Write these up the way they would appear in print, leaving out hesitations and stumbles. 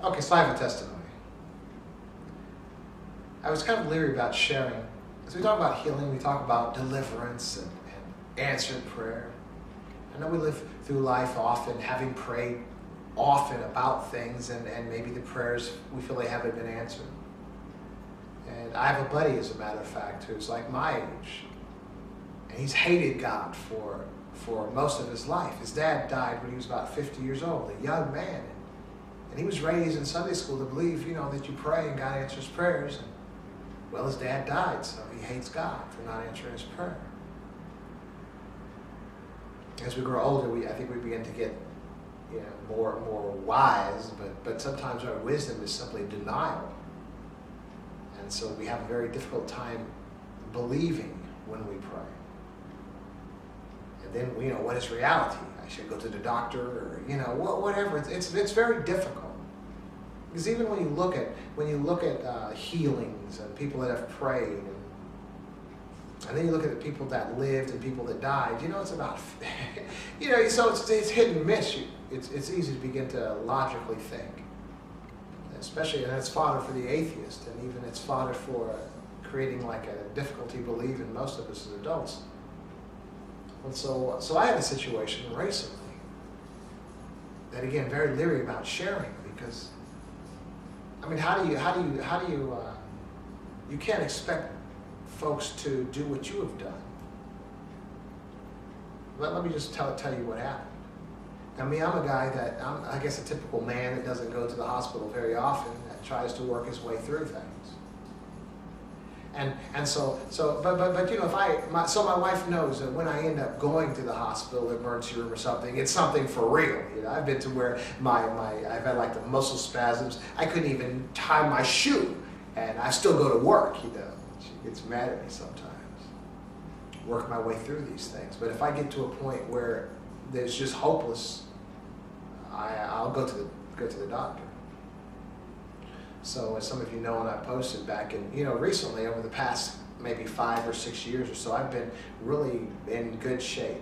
Okay, so I have a testimony. I was kind of leery about sharing. As we talk about healing, we talk about deliverance and answered prayer. I know we live through life often having prayed often about things, and maybe the prayers we feel they haven't been answered. And I have a buddy, as a matter of fact, who's like my age. And he's hated God for most of his life. His dad died when he was about 50 years old, a young man. And he was raised in Sunday school to believe, that you pray and God answers prayers. And, well, his dad died, so he hates God for not answering his prayer. As we grow older, I think we begin to get more wise, but sometimes our wisdom is simply denial. And so we have a very difficult time believing when we pray. And then, what is reality? I should go to the doctor, or whatever. It's very difficult. Because even when you look at healings and people that have prayed, and then you look at the people that lived and people that died, it's about, so it's hit and miss. It's easy to begin to logically think. Especially, and it's fodder for the atheist, and even it's fodder for creating like a difficulty believing most of us as adults. And so I had a situation recently that, again, very leery about sharing, because how do you you can't expect folks to do what you have done. Let me just tell you what happened. I'm a guy that, I guess, a typical man that doesn't go to the hospital very often, that tries to work his way through things. So my wife knows that when I end up going to the hospital, emergency room or something, it's something for real. I've been to where I've had like the muscle spasms. I couldn't even tie my shoe, and I still go to work. She gets mad at me sometimes. Work my way through these things, but if I get to a point where it's just hopeless, I'll go to the doctor. So as some of you know, and I posted back in, recently over the past maybe 5 or 6 years or so, I've been really in good shape,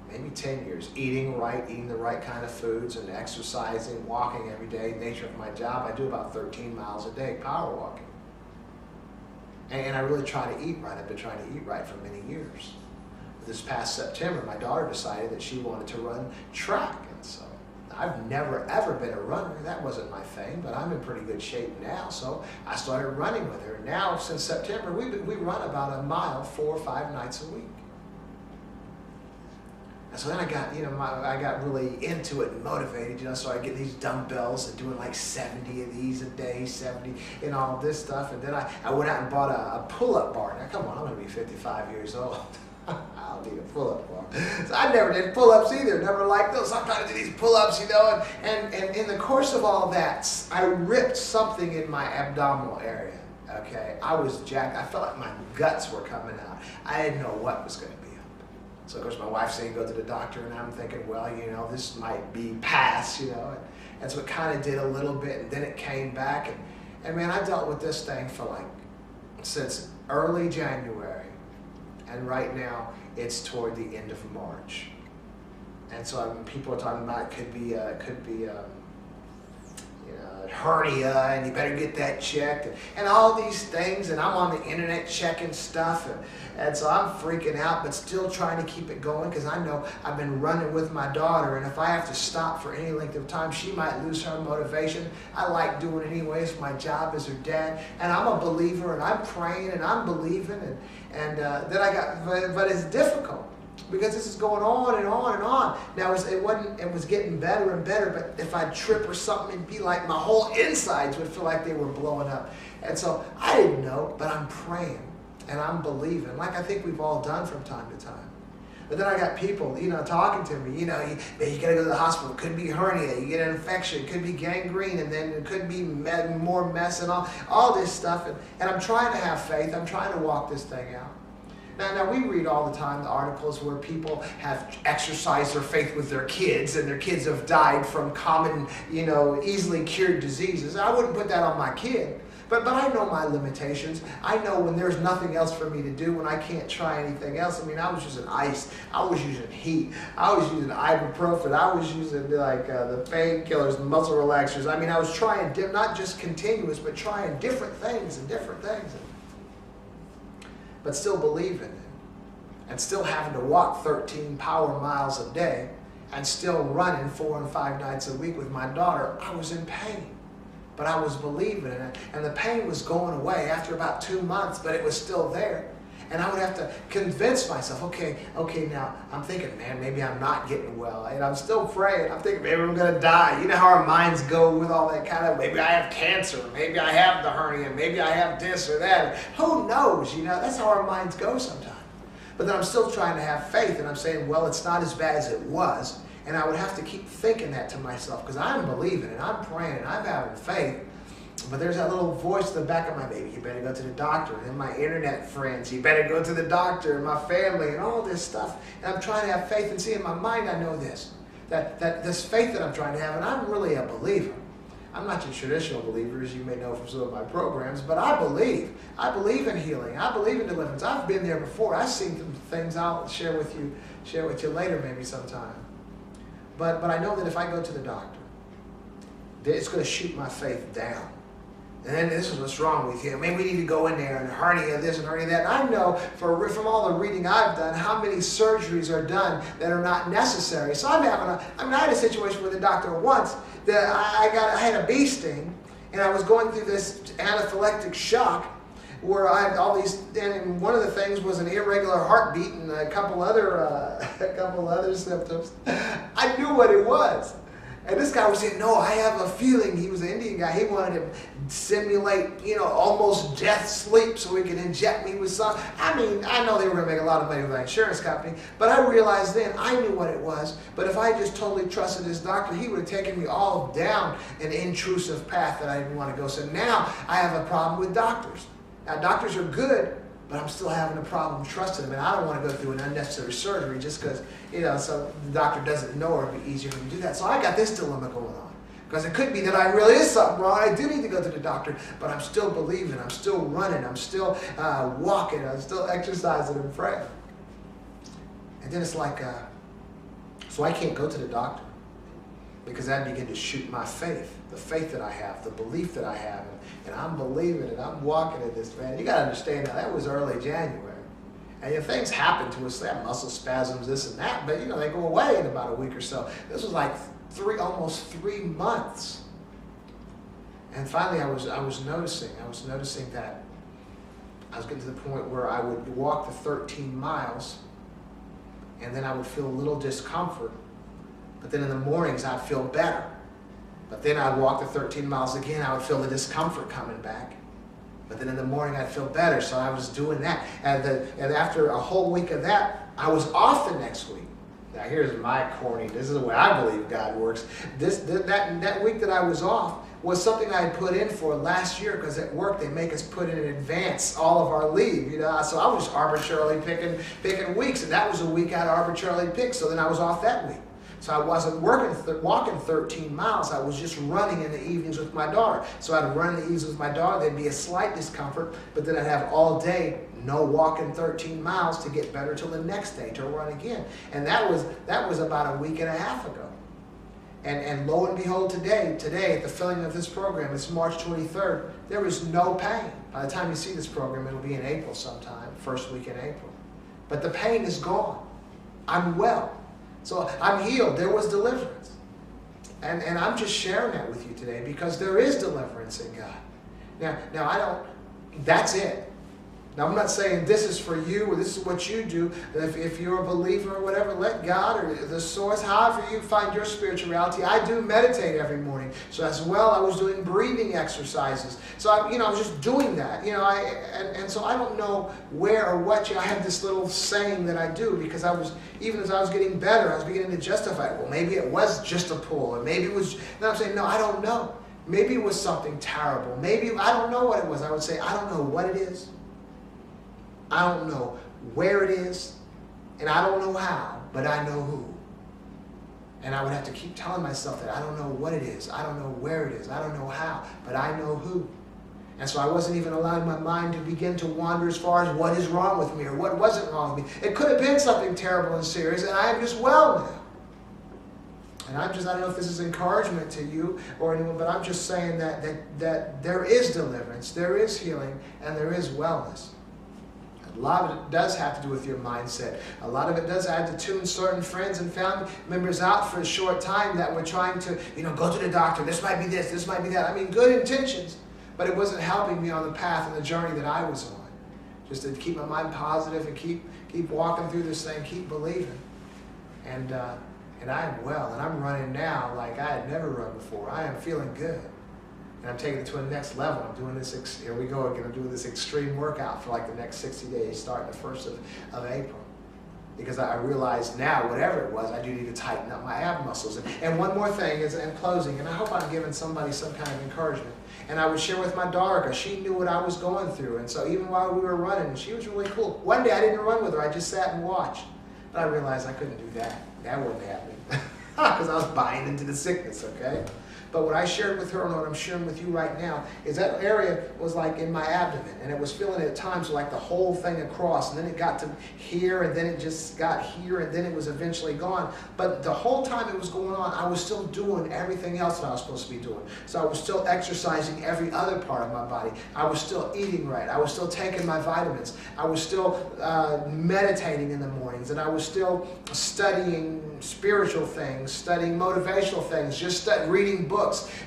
maybe 10 years, eating the right kind of foods and exercising, walking every day. Nature of my job, I do about 13 miles a day, power walking. And I really try to eat right. I've been trying to eat right for many years. This past September, my daughter decided that she wanted to run track. And so I've never, ever been a runner. That wasn't my thing, but I'm in pretty good shape now. So I started running with her. Now, since September, we run about a mile 4 or 5 nights a week. And so then I got really into it and motivated, so I get these dumbbells and doing like 70 of these a day, 70 and all this stuff. And then I went out and bought a pull-up bar. Now, come on, I'm going to be 55 years old. I don't need a pull-up bar. So I never did pull-ups either. Never liked those. I'm trying to do these pull-ups, and in the course of all that, I ripped something in my abdominal area. Okay, I was jacked. I felt like my guts were coming out. I didn't know what was going to be up. So of course my wife's saying go to the doctor, and I'm thinking, well, this might be past, and so it kind of did a little bit, and then it came back, and man, I dealt with this thing for since early January. And right now, it's toward the end of March. And so people are talking about it could be hernia, and you better get that checked, and all these things. And I'm on the internet checking stuff, and so I'm freaking out, but still trying to keep it going, because I know I've been running with my daughter, and if I have to stop for any length of time, she might lose her motivation. I like doing it anyways. My job as her dad, and I'm a believer, and I'm praying, and I'm believing, and then but it's difficult. Because this is going on and on and on. Now it was getting better and better, but if I'd trip or something, it'd be like my whole insides would feel like they were blowing up. And so I didn't know, but I'm praying and I'm believing, like I think we've all done from time to time. But then I got people, talking to me, you gotta go to the hospital. It could be hernia, you get an infection, it could be gangrene, and then it could be more mess and all this stuff. And I'm trying to have faith. I'm trying to walk this thing out. Now we read all the time the articles where people have exercised their faith with their kids, and their kids have died from common, easily cured diseases. I wouldn't put that on my kid. But I know my limitations. I know when there's nothing else for me to do, when I can't try anything else. I mean, I was using ice. I was using heat. I was using ibuprofen. I was using like the painkillers, the muscle relaxers. I mean, I was trying not just continuous, but trying different things. But still believing it. And still having to walk 13 power miles a day and still running 4 and 5 nights a week with my daughter. I was in pain. But I was believing in it, and the pain was going away after about 2 months, but it was still there. And I would have to convince myself, okay, now I'm thinking, man, maybe I'm not getting well. And I'm still praying. I'm thinking, maybe I'm going to die. You know how our minds go with all that kind of, maybe I have cancer, maybe I have the hernia, maybe I have this or that. Who knows? That's how our minds go sometimes. But then I'm still trying to have faith, and I'm saying, well, it's not as bad as it was. And I would have to keep thinking that to myself because I'm believing and I'm praying and I'm having faith. But there's that little voice in the back of my baby, you better go to the doctor. And my internet friends, you better go to the doctor. And my family and all this stuff. And I'm trying to have faith and see in my mind I know this. That this faith that I'm trying to have, and I'm really a believer. I'm not your traditional believer, as you may know from some of my programs, but I believe. I believe in healing. I believe in deliverance. I've been there before. I've seen some things I'll share with you later maybe sometime. But I know that if I go to the doctor, it's going to shoot my faith down. And then this is what's wrong with you. I mean, we need to go in there and hernia this and hernia that. And I know from all the reading I've done how many surgeries are done that are not necessary. So I had a situation with a doctor once that I had a bee sting, and I was going through this anaphylactic shock where I had all these, and one of the things was an irregular heartbeat and a couple other symptoms. I knew what it was. And this guy was saying, no, I have a feeling. He was an Indian guy. He wanted to simulate, almost death sleep so he could inject me with some. I mean, I know they were going to make a lot of money with my insurance company, but I realized then I knew what it was. But if I just totally trusted this doctor, he would have taken me all down an intrusive path that I didn't want to go. So now I have a problem with doctors. Now, doctors are good, but I'm still having a problem trusting them, and I don't want to go through an unnecessary surgery just because, so the doctor doesn't know, or it'd be easier for me to do that. So I got this dilemma going on, because it could be that I really is something wrong. I do need to go to the doctor, but I'm still believing, I'm still running, I'm still walking, I'm still exercising and praying. And then it's like, so I can't go to the doctor, because that began to shoot my faith, the faith that I have, the belief that I have, and I'm believing and I'm walking in this, man. You got to understand now, that was early January. And things happen to us, they have muscle spasms, this and that, but they go away in about a week or so. This was like almost 3 months. And finally I was noticing that I was getting to the point where I would walk the 13 miles, and then I would feel a little discomfort. But then in the mornings, I'd feel better. But then I'd walk the 13 miles again, I would feel the discomfort coming back. But then in the morning, I'd feel better, so I was doing that. And after a whole week of that, I was off the next week. Now here's my corny, this is the way I believe God works. That week that I was off was something I had put in for last year, because at work they make us put in advance all of our leave, So I was just arbitrarily picking weeks, and that was a week I'd arbitrarily picked, so then I was off that week. So I wasn't walking 13 miles. I was just running in the evenings with my daughter. So I'd run in the evenings with my daughter. There'd be a slight discomfort, but then I'd have all day no walking 13 miles to get better till the next day to run again. And that was about a week and a half ago. And lo and behold, today at the filling of this program, it's March 23rd, there is no pain. By the time you see this program, it'll be in April sometime, first week in April. But the pain is gone. I'm well. So I'm healed. There was deliverance. And I'm just sharing that with you today because there is deliverance in God. Now that's it. Now, I'm not saying this is for you or this is what you do. If you're a believer or whatever, let God or the source, however you find your spirituality. I do meditate every morning. So as well, I was doing breathing exercises. So I was just doing that. And so I don't know where or what. I have this little saying that I do because even as I was getting better, I was beginning to justify it. Well, maybe it was just a pull, or maybe it was. Now I'm saying, no, I don't know. Maybe it was something terrible. Maybe I don't know what it was. I would say, I don't know what it is. I don't know where it is, and I don't know how, but I know who. And I would have to keep telling myself that I don't know what it is, I don't know where it is, I don't know how, but I know who. And so I wasn't even allowing my mind to begin to wander as far as what is wrong with me or what wasn't wrong with me. It could have been something terrible and serious, and I am just well now. And I don't know if this is encouragement to you or anyone, but I'm just saying that there is deliverance, there is healing, and there is wellness. A lot of it does have to do with your mindset. A lot of it does have to tune certain friends and family members out for a short time that were trying to, go to the doctor. This might be this, this might be that. I mean, good intentions, but it wasn't helping me on the path and the journey that I was on. Just to keep my mind positive and keep walking through this thing, keep believing. And I am well, and I'm running now like I had never run before. I am feeling good. And I'm taking it to a next level. I'm doing this, here we go again, I'm doing this extreme workout for like the next 60 days, starting the 1st of April. Because I realize now, whatever it was, I do need to tighten up my ab muscles. And one more thing is, in closing, and I hope I'm giving somebody some kind of encouragement. And I would share with my daughter, because she knew what I was going through. And so even while we were running, she was really cool. One day I didn't run with her, I just sat and watched. But I realized I couldn't do that. That wasn't happening. Because I was buying into the sickness, okay? But what I shared with her and what I'm sharing with you right now is that area was like in my abdomen, and it was feeling at times like the whole thing across, and then it got to here, and then it just got here, and then it was eventually gone. But the whole time it was going on, I was still doing everything else that I was supposed to be doing. So I was still exercising every other part of my body. I was still eating right. I was still taking my vitamins. I was still meditating in the mornings, and I was still studying spiritual things, studying motivational things, just reading books,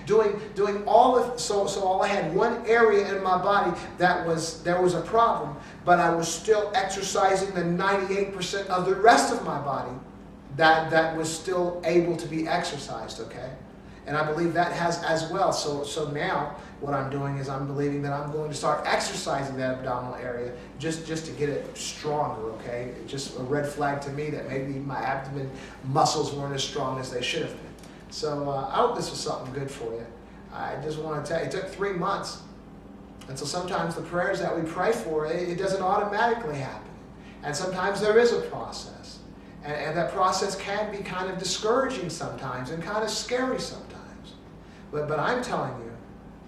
doing all of so all I had one area in my body there was a problem, but I was still exercising the 98% of the rest of my body that was still able to be exercised, okay? And I believe that has as well. So now what I'm doing is I'm believing that I'm going to start exercising that abdominal area just to get it stronger, okay? Just a red flag to me that maybe my abdomen muscles weren't as strong as they should have been. So I hope this was something good for you. I just want to tell you, it took 3 months. And so sometimes the prayers that we pray for, it doesn't automatically happen. And sometimes there is a process. And that process can be kind of discouraging sometimes and kind of scary sometimes. But I'm telling you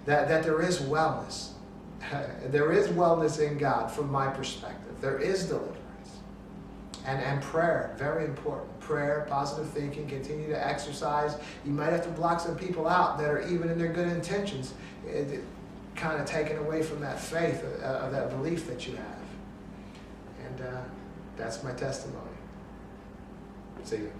that there is wellness. There is wellness in God from my perspective. There is deliverance. And prayer, very important. Prayer, positive thinking, continue to exercise. You might have to block some people out that are even in their good intentions, kind of taken away from that faith, of that belief that you have. And that's my testimony. See you.